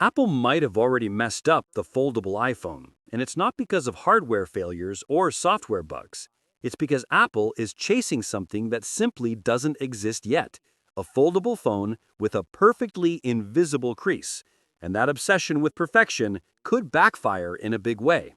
Apple might have already messed up the foldable iPhone, and it's not because of hardware failures or software bugs. It's because Apple is chasing something that simply doesn't exist yet, a foldable phone with a perfectly invisible crease. And that obsession with perfection could backfire in a big way.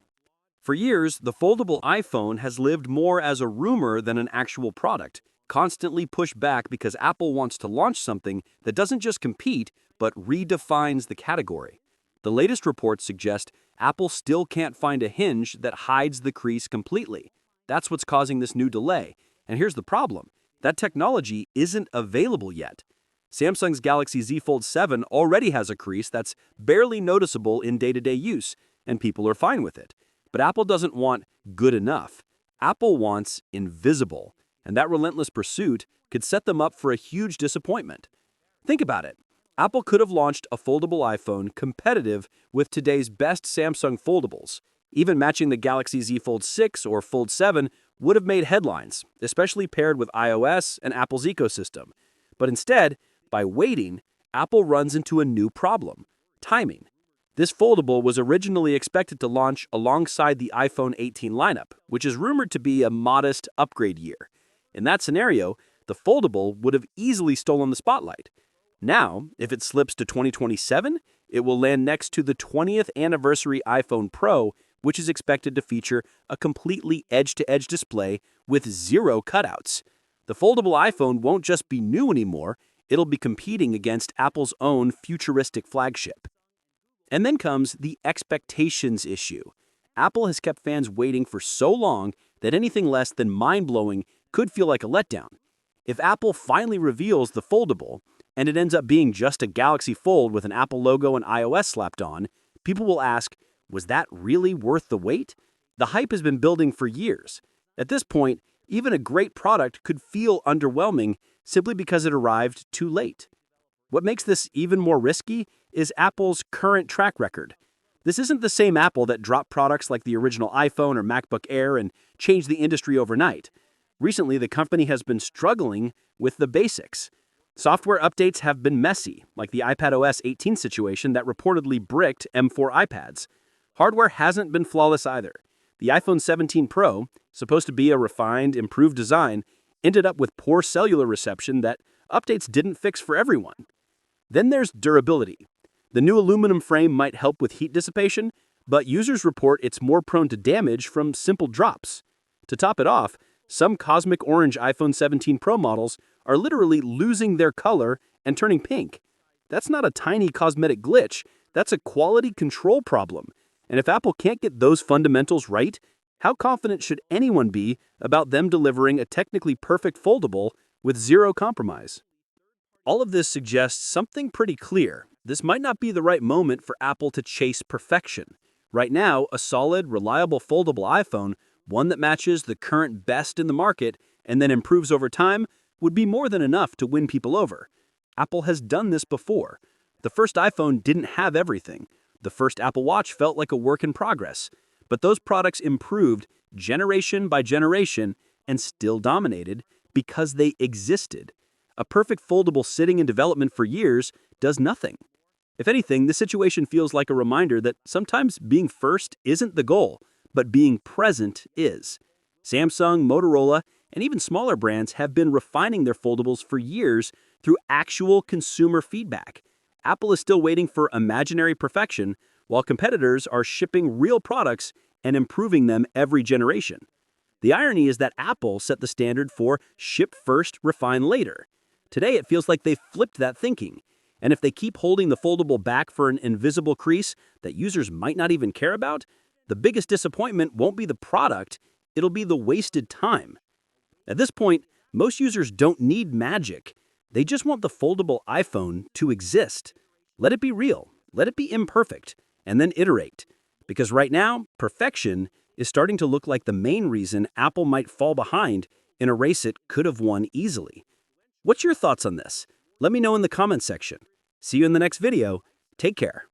For years, the foldable iPhone has lived more as a rumor than an actual product, constantly pushed back because Apple wants to launch something that doesn't just compete, but redefines the category. The latest reports suggest Apple still can't find a hinge that hides the crease completely. That's what's causing this new delay. And here's the problem. That technology isn't available yet. Samsung's Galaxy Z Fold 7 already has a crease that's barely noticeable in day-to-day use, and people are fine with it. But Apple doesn't want good enough. Apple wants invisible, and that relentless pursuit could set them up for a huge disappointment. Think about it. Apple could have launched a foldable iPhone competitive with today's best Samsung foldables. Even matching the Galaxy Z Fold 6 or Fold 7 would have made headlines, especially paired with iOS and Apple's ecosystem. But instead, by waiting, Apple runs into a new problem: timing. This foldable was originally expected to launch alongside the iPhone 18 lineup, which is rumored to be a modest upgrade year. In that scenario, the foldable would have easily stolen the spotlight. Now, if it slips to 2027, it will land next to the 20th anniversary iPhone Pro, which is expected to feature a completely edge-to-edge display with zero cutouts. The foldable iPhone won't just be new anymore, it'll be competing against Apple's own futuristic flagship. And then comes the expectations issue. Apple has kept fans waiting for so long that anything less than mind-blowing could feel like a letdown. If Apple finally reveals the foldable, and it ends up being just a Galaxy Fold with an Apple logo and iOS slapped on, people will ask, was that really worth the wait? The hype has been building for years. At this point, even a great product could feel underwhelming simply because it arrived too late. What makes this even more risky is Apple's current track record. This isn't the same Apple that dropped products like the original iPhone or MacBook Air and changed the industry overnight. Recently, the company has been struggling with the basics. Software updates have been messy, like the iPadOS 18 situation that reportedly bricked M4 iPads. Hardware hasn't been flawless either. The iPhone 17 Pro, supposed to be a refined, improved design, ended up with poor cellular reception that updates didn't fix for everyone. Then there's durability. The new aluminum frame might help with heat dissipation, but users report it's more prone to damage from simple drops. To top it off, some cosmic orange iPhone 17 Pro models are literally losing their color and turning pink. That's not a tiny cosmetic glitch, that's a quality control problem. And if Apple can't get those fundamentals right, how confident should anyone be about them delivering a technically perfect foldable with zero compromise? All of this suggests something pretty clear. This might not be the right moment for Apple to chase perfection. Right now, a solid, reliable foldable iPhone, one that matches the current best in the market and then improves over time, would be more than enough to win people over. Apple has done this before. The first iPhone didn't have everything. The first Apple Watch felt like a work in progress. But those products improved generation by generation and still dominated because they existed. A perfect foldable sitting in development for years does nothing. If anything, this situation feels like a reminder that sometimes being first isn't the goal, but being present is. Samsung, Motorola, and even smaller brands have been refining their foldables for years through actual consumer feedback. Apple is still waiting for imaginary perfection, while competitors are shipping real products and improving them every generation. The irony is that Apple set the standard for ship first, refine later. Today, it feels like they've flipped that thinking. And if they keep holding the foldable back for an invisible crease that users might not even care about, the biggest disappointment won't be the product, it'll be the wasted time. At this point, most users don't need magic. They just want the foldable iPhone to exist. Let it be real, let it be imperfect, and then iterate. Because right now, perfection is starting to look like the main reason Apple might fall behind in a race it could have won easily. What's your thoughts on this? Let me know in the comments section. See you in the next video. Take care.